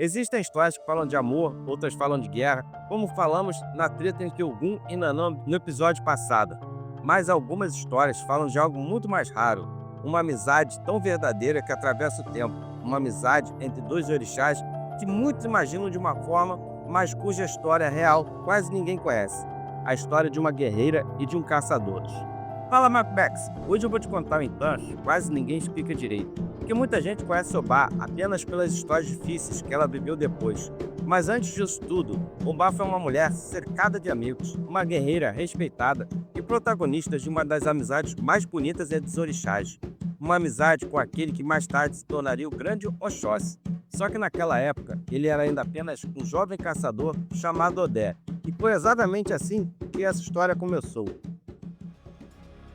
Existem histórias que falam de amor, outras falam de guerra, como falamos na treta entre Ogum e Nanã no episódio passado. Mas algumas histórias falam de algo muito mais raro, uma amizade tão verdadeira que atravessa o tempo, uma amizade entre dois orixás que muitos imaginam de uma forma, mas cuja história real quase ninguém conhece. A história de uma guerreira e de um caçador. Fala, Macbex! Hoje eu vou te contar um encanto que quase ninguém explica direito. Porque muita gente conhece Obá apenas pelas histórias difíceis que ela viveu depois. Mas antes disso tudo, Obá foi uma mulher cercada de amigos, uma guerreira respeitada e protagonista de uma das amizades mais bonitas entre os orixás. Uma amizade com aquele que mais tarde se tornaria o grande Oxóssi. Só que naquela época, ele era ainda apenas um jovem caçador chamado Odé. E foi exatamente assim que essa história começou.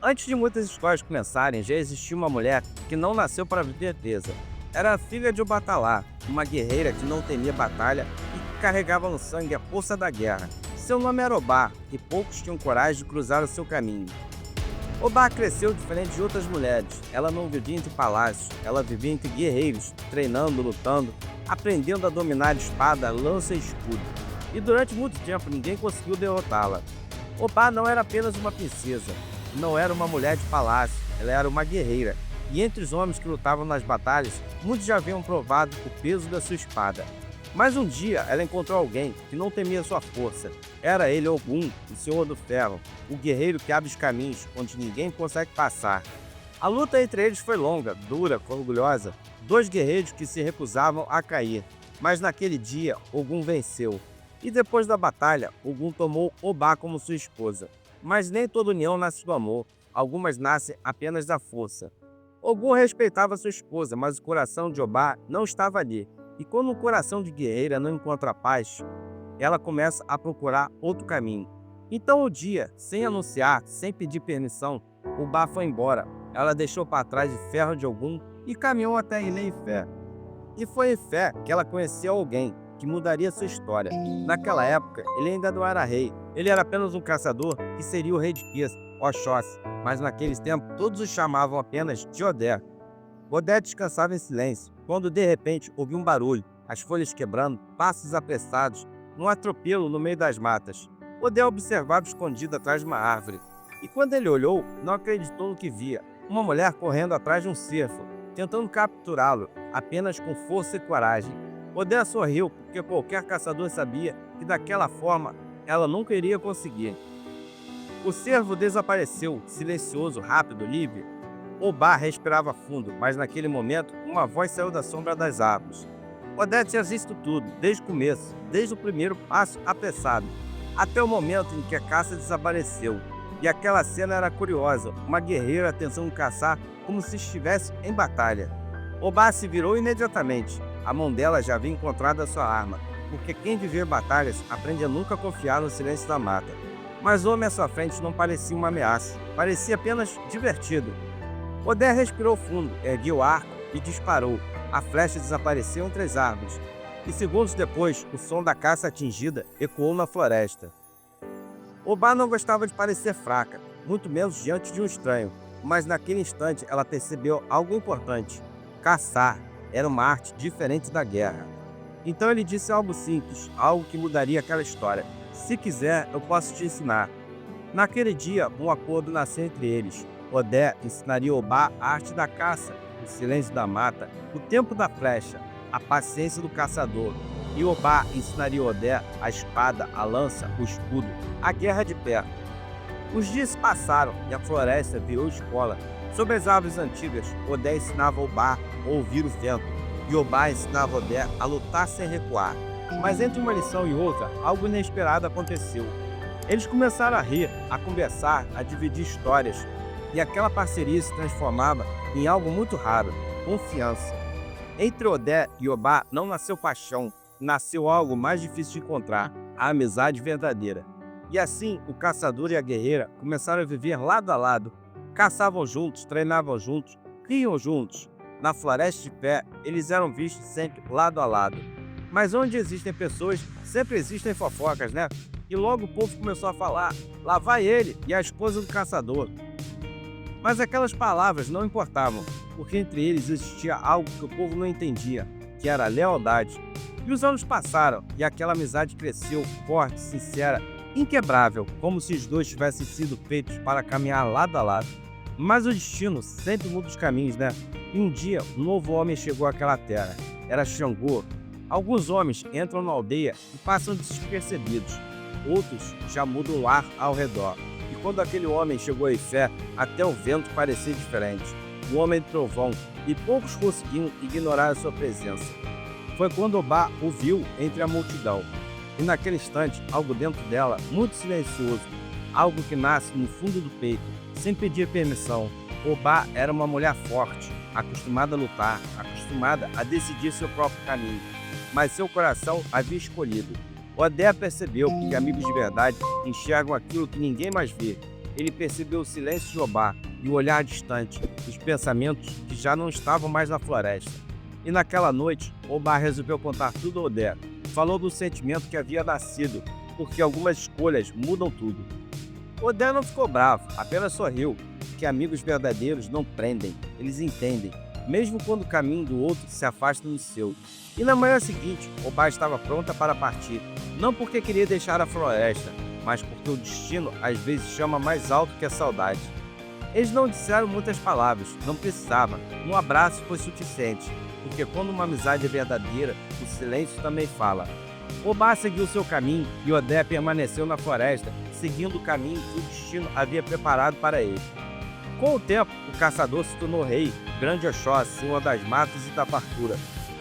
Antes de muitas histórias começarem, já existia uma mulher que não nasceu para viver presa. Era a filha de Obatalá, uma guerreira que não temia batalha e que carregava no sangue a força da guerra. Seu nome era Obá, e poucos tinham coragem de cruzar o seu caminho. Obá cresceu diferente de outras mulheres. Ela não vivia entre palácios, ela vivia entre guerreiros, treinando, lutando, aprendendo a dominar espada, lança e escudo. E durante muito tempo ninguém conseguiu derrotá-la. Obá não era apenas uma princesa. Não era uma mulher de palácio, ela era uma guerreira. E entre os homens que lutavam nas batalhas, muitos já haviam provado o peso da sua espada. Mas um dia ela encontrou alguém que não temia sua força. Era ele Ogum, o Senhor do Ferro, o guerreiro que abre os caminhos onde ninguém consegue passar. A luta entre eles foi longa, dura, orgulhosa. Dois guerreiros que se recusavam a cair. Mas naquele dia, Ogum venceu. E depois da batalha, Ogum tomou Obá como sua esposa. Mas nem toda união nasce do amor, algumas nascem apenas da força. Ogum respeitava sua esposa, mas o coração de Obá não estava ali. E quando o coração de guerreira não encontra paz, ela começa a procurar outro caminho. Então o dia, sem anunciar, sem pedir permissão, Obá foi embora. Ela deixou para trás o ferro de Ogum e caminhou até Ilê-Ifé. E foi em Fé que ela conheceu alguém que mudaria sua história. Naquela época, ele ainda não era rei. Ele era apenas um caçador que seria o rei de Kias, Oxóssi. Mas naqueles tempos, todos o chamavam apenas de Odé. Odé descansava em silêncio, quando de repente ouviu um barulho, as folhas quebrando, passos apressados, um atropelo no meio das matas. Odé observava escondido atrás de uma árvore. E quando ele olhou, não acreditou no que via. Uma mulher correndo atrás de um cervo, tentando capturá-lo, apenas com força e coragem. Odé sorriu, porque qualquer caçador sabia que daquela forma ela nunca iria conseguir. O cervo desapareceu, silencioso, rápido, livre. Obá respirava fundo, mas naquele momento uma voz saiu da sombra das árvores. Odé tinha visto tudo, desde o começo, desde o primeiro passo apressado, até o momento em que a caça desapareceu. E aquela cena era curiosa, uma guerreira tentando caçar como se estivesse em batalha. Obá se virou imediatamente. A mão dela já havia encontrado a sua arma, porque quem vive batalhas aprende a nunca confiar no silêncio da mata. Mas o homem à sua frente não parecia uma ameaça, parecia apenas divertido. Odé respirou fundo, ergueu o arco e disparou. A flecha desapareceu entre as árvores, e segundos depois, o som da caça atingida ecoou na floresta. Obá não gostava de parecer fraca, muito menos diante de um estranho, mas naquele instante ela percebeu algo importante. Caçar era uma arte diferente da guerra. Então ele disse algo simples, algo que mudaria aquela história. Se quiser, eu posso te ensinar. Naquele dia, um acordo nasceu entre eles. Odé ensinaria Obá a arte da caça, o silêncio da mata, o tempo da flecha, a paciência do caçador. E Obá ensinaria Odé a espada, a lança, o escudo, a guerra de pé. Os dias se passaram e a floresta virou escola. Sob as árvores antigas, Odé ensinava Obá a ouvir o vento, e Obá ensinava Odé a lutar sem recuar. Mas entre uma lição e outra, algo inesperado aconteceu. Eles começaram a rir, a conversar, a dividir histórias, e aquela parceria se transformava em algo muito raro, confiança. Entre Odé e Obá não nasceu paixão, nasceu algo mais difícil de encontrar, a amizade verdadeira. E assim, o caçador e a guerreira começaram a viver lado a lado. Caçavam juntos, treinavam juntos, riam juntos. Na floresta de pé, eles eram vistos sempre lado a lado. Mas onde existem pessoas, sempre existem fofocas, né? E logo o povo começou a falar, lá vai ele e a esposa do caçador. Mas aquelas palavras não importavam, porque entre eles existia algo que o povo não entendia, que era a lealdade. E os anos passaram, e aquela amizade cresceu, forte, sincera, inquebrável, como se os dois tivessem sido feitos para caminhar lado a lado. Mas o destino sempre muda os caminhos, né? E um dia, um novo homem chegou àquela terra. Era Xangô. Alguns homens entram na aldeia e passam despercebidos. Outros já mudam o ar ao redor. E quando aquele homem chegou a Ifé, até o vento parecia diferente. O homem do trovão, e poucos conseguiam ignorar a sua presença. Foi quando Obá o viu entre a multidão. E naquele instante, algo dentro dela, muito silencioso, algo que nasce no fundo do peito, sem pedir permissão. Obá era uma mulher forte, acostumada a lutar, acostumada a decidir seu próprio caminho. Mas seu coração havia escolhido. Odé percebeu que amigos de verdade enxergam aquilo que ninguém mais vê. Ele percebeu o silêncio de Obá e o olhar distante, os pensamentos que já não estavam mais na floresta. E naquela noite, Obá resolveu contar tudo a Odé. Falou do sentimento que havia nascido, porque algumas escolhas mudam tudo. Odé não ficou bravo, apenas sorriu, porque amigos verdadeiros não prendem, eles entendem, mesmo quando o caminho do outro se afasta do seu. E na manhã seguinte, Obá estava pronta para partir, não porque queria deixar a floresta, mas porque o destino às vezes chama mais alto que a saudade. Eles não disseram muitas palavras, não precisava, um abraço foi suficiente, porque quando uma amizade é verdadeira, o silêncio também fala. Obá seguiu seu caminho e Odé permaneceu na floresta, seguindo o caminho que o destino havia preparado para ele. Com o tempo, o caçador se tornou rei, grande Oxóssi, senhor das matas e da fartura.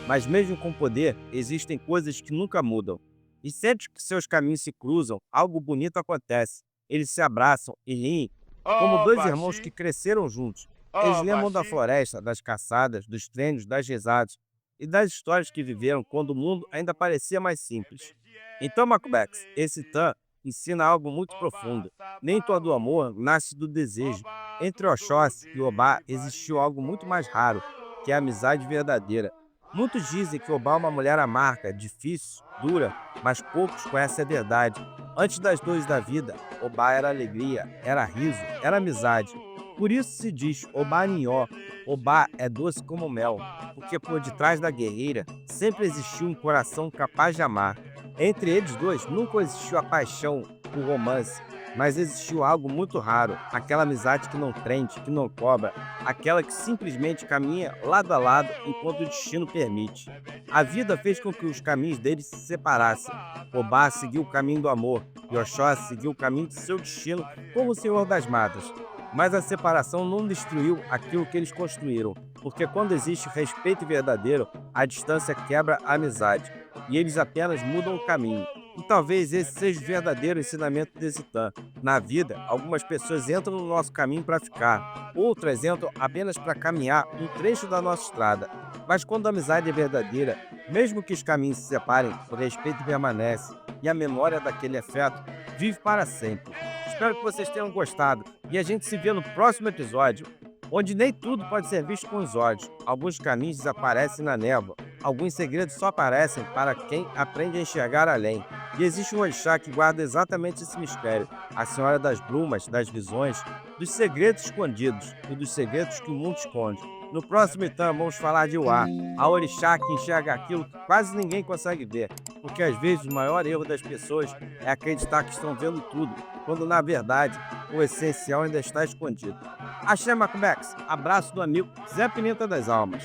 Mas mesmo com poder, existem coisas que nunca mudam. E sempre que seus caminhos se cruzam, algo bonito acontece. Eles se abraçam e riem, como dois irmãos que cresceram juntos. Eles lembram da floresta, das caçadas, dos treinos, das risadas e das histórias que viveram quando o mundo ainda parecia mais simples. Então, Macbex, esse Tã ensina algo muito profundo. Nem todo amor nasce do desejo. Entre Oxóssi e Obá existiu algo muito mais raro, que é a amizade verdadeira. Muitos dizem que Obá é uma mulher amarga, difícil, dura, mas poucos conhecem a verdade. Antes das dores da vida, Obá era alegria, era riso, era amizade. Por isso se diz Obá Ninhó, Obá é doce como mel, porque por detrás da guerreira sempre existiu um coração capaz de amar. Entre eles dois nunca existiu a paixão, o romance, mas existiu algo muito raro, aquela amizade que não prende, que não cobra, aquela que simplesmente caminha lado a lado enquanto o destino permite. A vida fez com que os caminhos deles se separassem. Obá seguiu o caminho do amor, e Oxóssi seguiu o caminho de seu destino como o Senhor das Matas. Mas a separação não destruiu aquilo que eles construíram, porque quando existe respeito verdadeiro, a distância quebra a amizade, e eles apenas mudam o caminho. E talvez esse seja o verdadeiro ensinamento desse Tã. Na vida, algumas pessoas entram no nosso caminho para ficar, outras entram apenas para caminhar um trecho da nossa estrada. Mas quando a amizade é verdadeira, mesmo que os caminhos se separem, o respeito permanece, e a memória daquele afeto vive para sempre. Espero que vocês tenham gostado, e a gente se vê no próximo episódio, onde nem tudo pode ser visto com os olhos. Alguns caminhos desaparecem na névoa, alguns segredos só aparecem para quem aprende a enxergar além. E existe um orixá que guarda exatamente esse mistério, a Senhora das Brumas, das visões, dos segredos escondidos e dos segredos que o mundo esconde. No próximo Itã, vamos falar de Uá, a orixá que enxerga aquilo que quase ninguém consegue ver, porque às vezes o maior erro das pessoas é acreditar que estão vendo tudo, quando na verdade o essencial ainda está escondido. Axé Macbex, abraço do amigo Zé Pimenta das Almas.